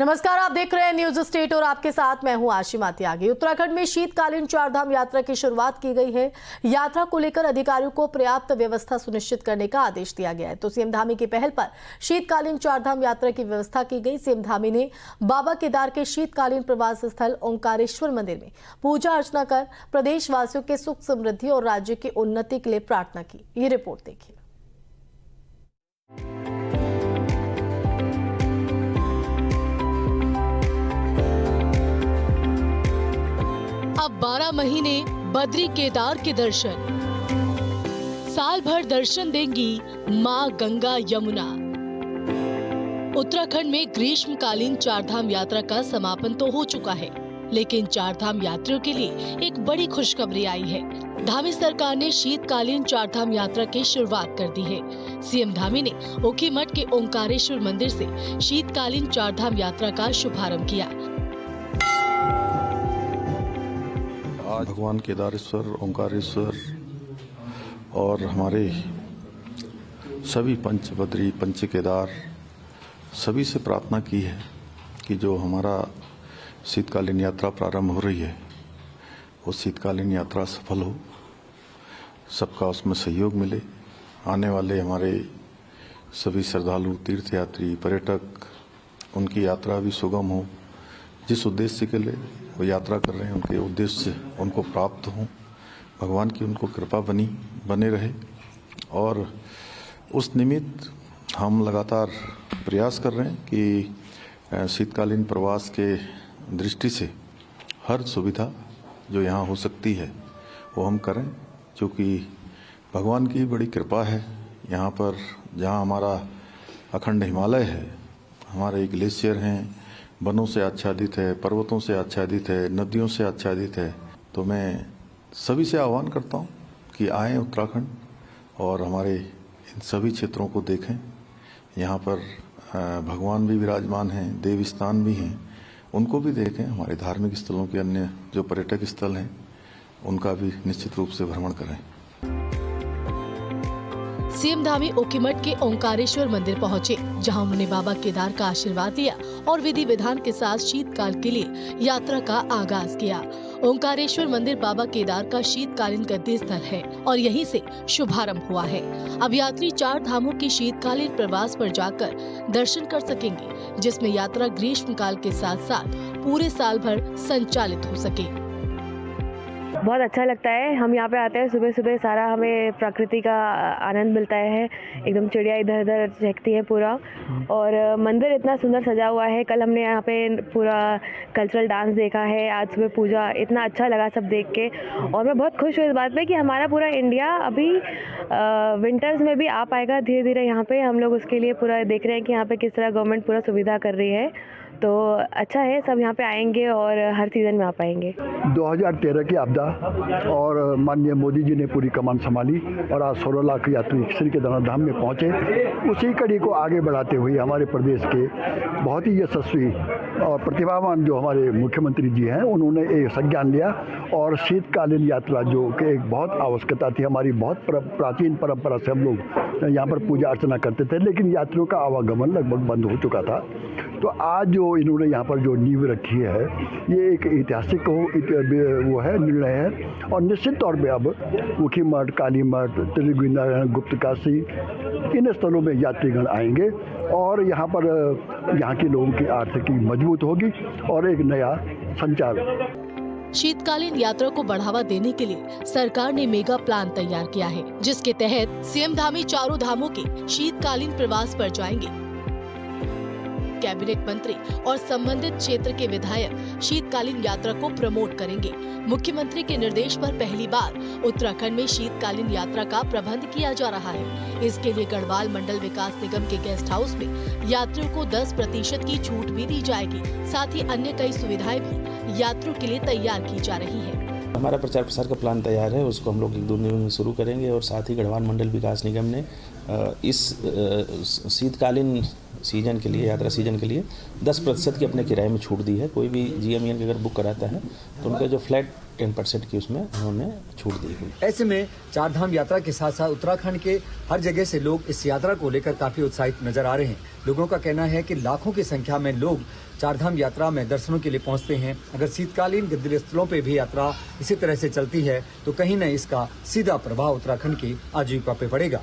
नमस्कार, आप देख रहे हैं न्यूज स्टेट और आपके साथ मैं हूं आशिमा त्यागी। उत्तराखंड में शीतकालीन चारधाम यात्रा की शुरुआत की गई है। यात्रा को लेकर अधिकारियों को पर्याप्त व्यवस्था सुनिश्चित करने का आदेश दिया गया है। तो सीएम धामी की पहल पर शीतकालीन चारधाम यात्रा की व्यवस्था की गई। सीएम धामी ने बाबा केदार के शीतकालीन प्रवास स्थल ओंकारेश्वर मंदिर में पूजा अर्चना कर प्रदेशवासियों के सुख समृद्धि और राज्य की उन्नति के लिए प्रार्थना की। ये रिपोर्ट देखिए। अब 12 महीने बद्री केदार के दर्शन, साल भर दर्शन देंगी मां गंगा यमुना। उत्तराखंड में ग्रीष्मकालीन चारधाम यात्रा का समापन तो हो चुका है, लेकिन चारधाम यात्रियों के लिए एक बड़ी खुशखबरी आई है। धामी सरकार ने शीतकालीन चारधाम यात्रा की शुरुआत कर दी है। सीएम धामी ने ओखीमठ के ओंकारेश्वर मंदिर से शीतकालीन चारधाम यात्रा का शुभारंभ किया। आज भगवान केदारेश्वर, ओंकारेश्वर और हमारे सभी पंच बद्री, पंच केदार सभी से प्रार्थना की है कि जो हमारा शीतकालीन यात्रा प्रारंभ हो रही है वो शीतकालीन यात्रा सफल हो, सबका उसमें सहयोग मिले। आने वाले हमारे सभी श्रद्धालु, तीर्थयात्री, पर्यटक, उनकी यात्रा भी सुगम हो। जिस उद्देश्य के लिए वो यात्रा कर रहे हैं उनके उद्देश्य उनको प्राप्त हों, भगवान की उनको कृपा बने रहे। और उस निमित्त हम लगातार प्रयास कर रहे हैं कि शीतकालीन प्रवास के दृष्टि से हर सुविधा जो यहाँ हो सकती है वो हम करें, क्योंकि भगवान की बड़ी कृपा है। यहाँ पर जहाँ हमारा अखंड हिमालय है, हमारे ग्लेशियर हैं, वनों से आच्छादित है, पर्वतों से आच्छादित है, नदियों से आच्छादित है। तो मैं सभी से आह्वान करता हूँ कि आएँ उत्तराखंड और हमारे इन सभी क्षेत्रों को देखें। यहाँ पर भगवान भी विराजमान हैं, देव स्थान भी हैं, उनको भी देखें। हमारे धार्मिक स्थलों के अन्य जो पर्यटक स्थल हैं उनका भी निश्चित रूप से भ्रमण करें। सीएम धामी ओखीमठ के ओंकारेश्वर मंदिर पहुंचे, जहां उन्होंने बाबा केदार का आशीर्वाद लिया और विधि विधान के साथ शीतकाल के लिए यात्रा का आगाज किया। ओंकारेश्वर मंदिर बाबा केदार का शीतकालीन गद्दी स्थल है और यहीं से शुभारंभ हुआ है। अब यात्री 4 धामों की शीतकालीन प्रवास पर जाकर दर्शन कर सकेंगे, जिसमें यात्रा ग्रीष्मकाल के साथ साथ पूरे साल भर संचालित हो सके। बहुत अच्छा लगता है। हम यहाँ पे आते हैं सुबह सुबह, सारा हमें प्रकृति का आनंद मिलता है। एकदम चिड़िया इधर उधर चहकती है पूरा, और मंदिर इतना सुंदर सजा हुआ है। कल हमने यहाँ पे पूरा कल्चरल डांस देखा है, आज सुबह पूजा, इतना अच्छा लगा सब देख के। और मैं बहुत खुश हूँ इस बात पे कि हमारा पूरा इंडिया अभी विंटर्स में भी आ पाएगा धीरे धीरे यहाँ पे। हम लोग उसके लिए पूरा देख रहे हैं कि यहाँ पे किस तरह गवर्नमेंट पूरा सुविधा कर रही है। तो अच्छा है, सब यहाँ पे आएंगे और हर सीजन में आ पाएंगे। 2013 की आपदा और माननीय मोदी जी ने पूरी कमान संभाली और आज 16 लाख यात्री श्री केदारनाथ धाम में पहुँचे। उसी कड़ी को आगे बढ़ाते हुए हमारे प्रदेश के बहुत ही यशस्वी और प्रतिभावान जो हमारे मुख्यमंत्री जी हैं, उन्होंने एक संज्ञान लिया और शीतकालीन यात्रा जो कि एक बहुत आवश्यकता थी। हमारी बहुत प्राचीन परंपरा से हम लोग यहाँ पर पूजा अर्चना करते थे, लेकिन यात्रियों का आवागमन लगभग बंद हो चुका था। तो आज जो इन्होंने यहाँ पर जो नींव रखी है, ये एक ऐतिहासिक वो है, निर्णय है। और निश्चित तौर पे अब ओखीमठ, कालीमठ, त्रिगुनारायण, गुप्तकाशी, इन स्थलों में यात्रीगण आएंगे और यहाँ पर यहाँ के लोगों की आर्थिकी मजबूत होगी और एक नया संचार। शीतकालीन यात्रा को बढ़ावा देने के लिए सरकार ने मेगा प्लान तैयार किया है, जिसके तहत सीएम धामी 4 धामों के शीतकालीन प्रवास पर जाएंगे। कैबिनेट मंत्री और संबंधित क्षेत्र के विधायक शीतकालीन यात्रा को प्रमोट करेंगे। मुख्यमंत्री के निर्देश पर पहली बार उत्तराखंड में शीतकालीन यात्रा का प्रबंध किया जा रहा है। इसके लिए गढ़वाल मंडल विकास निगम के गेस्ट हाउस में यात्रियों को 10% की छूट भी दी जाएगी। साथ ही अन्य कई सुविधाएं भी यात्रियों के लिए तैयार की जा रही है। हमारा प्रचार प्रसार का प्लान तैयार है, उसको हम लोग 1-2 दिन में शुरू करेंगे। और साथ ही गढ़वाल मंडल विकास निगम ने इस शीतकालीन सीजन के लिए, यात्रा सीजन के लिए 10% की अपने किराए में छूट दी है। कोई भी GMEN के अगर बुक कराता है तो उनका जो फ्लैट 10% की उसमें उन्होंने छूट दी हुई। ऐसे में चारधाम यात्रा के साथ साथ उत्तराखंड के हर जगह से लोग इस यात्रा को लेकर काफी उत्साहित नजर आ रहे हैं। लोगों का कहना है कि लाखों की संख्या में लोग चारधाम यात्रा में दर्शनों के लिए पहुंचते हैं। अगर शीतकालीन गद्दी स्थलों पे भी यात्रा इसी तरह से चलती है तो कहीं न इसका सीधा प्रभाव उत्तराखंड की आजीविका पे पड़ेगा।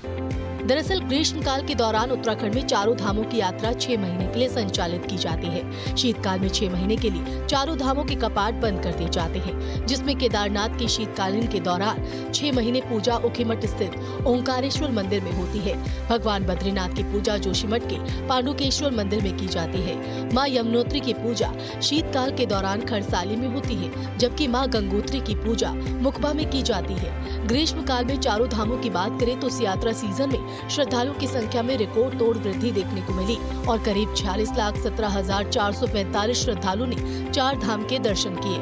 दरअसल ग्रीष्मकाल के दौरान उत्तराखंड में चारों धामों की यात्रा 6 महीने के लिए संचालित की जाती है। शीतकाल में 6 महीने के लिए चारों धामों के कपाट बंद कर दिए जाते हैं, जिसमें केदारनाथ की शीतकालीन के दौरान 6 महीने पूजा ऊखीमठ स्थित ओंकारेश्वर मंदिर में होती है। भगवान बद्रीनाथ की पूजा जोशीमठ के पांडुकेश्वर मंदिर में की जाती है। माँ यमुनोत्री की पूजा शीतकाल के दौरान खरसाली में होती है, जबकि माँ गंगोत्री की पूजा मुखबा में की जाती है। ग्रीष्मकाल में चारों धामों की बात करें तो इस यात्रा सीजन में श्रद्धालुओं की संख्या में रिकॉर्ड तोड़ वृद्धि देखने को मिली और करीब 46,17,445 श्रद्धालुओं ने चार धाम के दर्शन किए।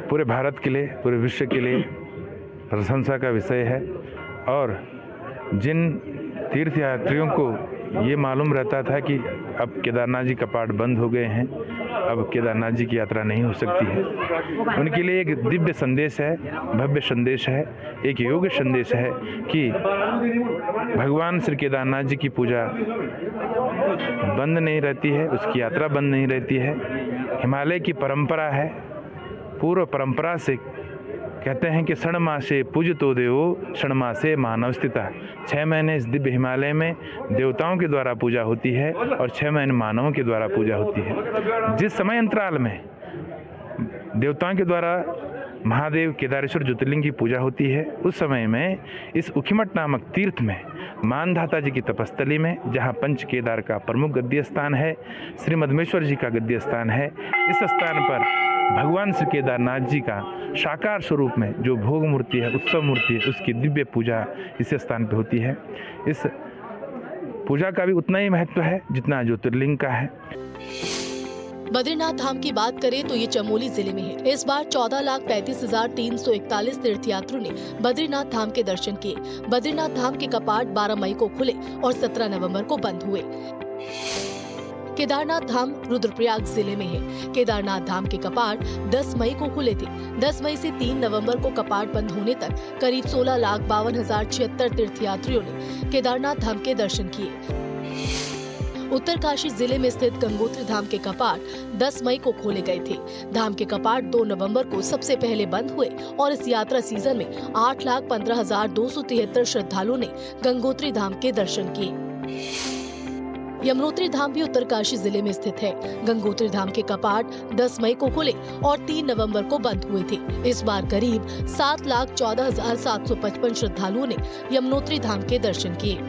पूरे भारत के लिए, पूरे विश्व के लिए प्रशंसा का विषय है और जिन तीर्थयात्रियों को ये मालूम रहता था कि अब केदारनाथ जी कपाट बंद हो गए हैं, अब केदारनाथ जी की यात्रा नहीं हो सकती है, उनके लिए एक दिव्य संदेश है, भव्य संदेश है, एक योग्य संदेश है कि भगवान श्री केदारनाथ जी की पूजा बंद नहीं रहती है, उसकी यात्रा बंद नहीं रहती है। हिमालय की परंपरा है, पूर्व परंपरा से कहते हैं कि षण मासे पूजतो देवो षण मासे मानव स्थिता। 6 महीने इस दिव्य हिमालय में देवताओं के द्वारा पूजा होती है और 6 महीने मानवों के द्वारा पूजा होती है। जिस समय अंतराल में देवताओं के द्वारा महादेव केदारेश्वर ज्योतिर्लिंग की पूजा होती है, उस समय में इस ऊखीमठ नामक तीर्थ में मानधाता जी की तपस्थली में, जहाँ पंच केदार का प्रमुख गद्दी स्थान है, श्री मधमेश्वर जी का गद्दी स्थान है, इस स्थान पर भगवान श्री केदारनाथ जी का साकार स्वरूप में जो भोग मूर्ति है, उत्सव मूर्ति है, उसकी दिव्य पूजा इस स्थान पे होती है। इस पूजा का भी उतना ही महत्व है जितना ज्योतिर्लिंग का है। बद्रीनाथ धाम की बात करें तो ये चमोली जिले में है। इस बार 14,35,341 तीर्थयात्रियों ने बद्रीनाथ धाम के दर्शन किए। बद्रीनाथ धाम के कपाट 12 मई को खुले और 17 नवंबर को बंद हुए। केदारनाथ धाम रुद्रप्रयाग जिले में है। केदारनाथ धाम के कपाट 10 मई को खुले थे। 10 मई से 3 नवंबर को कपाट बंद होने तक करीब 16,52,076 तीर्थयात्रियों ने केदारनाथ धाम के दर्शन किए। उत्तरकाशी जिले में स्थित गंगोत्री धाम के कपाट 10 मई को खोले गए थे। धाम के कपाट 2 नवंबर को सबसे पहले बंद हुए और इस यात्रा सीजन में 8,15,273 श्रद्धालुओं ने गंगोत्री धाम के दर्शन किए। यमुनोत्री धाम भी उत्तरकाशी जिले में स्थित है। गंगोत्री धाम के कपाट 10 मई को खुले और 3 नवंबर को बंद हुए थे। इस बार करीब 7,14,755 श्रद्धालुओं ने यमुनोत्री धाम के दर्शन किए।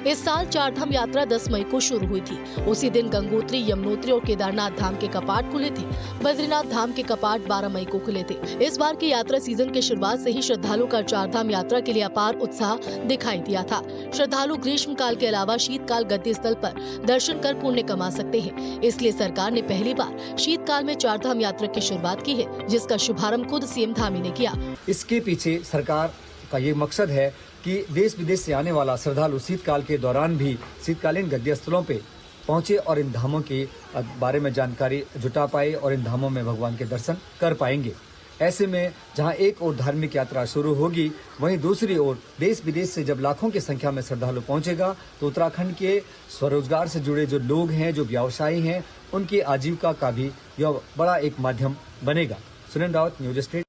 इस साल चारधाम यात्रा 10 मई को शुरू हुई थी। उसी दिन गंगोत्री, यमुनोत्री और केदारनाथ धाम के कपाट खुले थे। बद्रीनाथ धाम के कपाट 12 मई को खुले थे। इस बार की यात्रा सीजन के शुरुआत से ही श्रद्धालुओं का चारधाम यात्रा के लिए अपार उत्साह दिखाई दिया था। श्रद्धालु ग्रीष्मकाल के अलावा शीतकाल गद्दी स्थल पर दर्शन कर पुण्य कमा सकते हैं। इसलिए सरकार ने पहली बार शीतकाल में चारधाम यात्रा की शुरुआत की है, जिसका शुभारंभ खुद सीएम धामी ने किया। इसके पीछे सरकार का ये मकसद है कि देश विदेश से आने वाला श्रद्धालु शीतकाल के दौरान भी शीतकालीन गद्दी स्थलों पे पहुंचे और इन धामों के बारे में जानकारी जुटा पाए और इन धामों में भगवान के दर्शन कर पाएंगे। ऐसे में जहां एक ओर धार्मिक यात्रा शुरू होगी, वहीं दूसरी ओर देश विदेश से जब लाखों की संख्या में श्रद्धालु पहुंचेगा तो उत्तराखंड के स्वरोजगार से जुड़े जो लोग हैं, जो व्यवसायी हैं, उनकी आजीविका का भी यह बड़ा एक माध्यम बनेगा। Sunil Rawat, news state.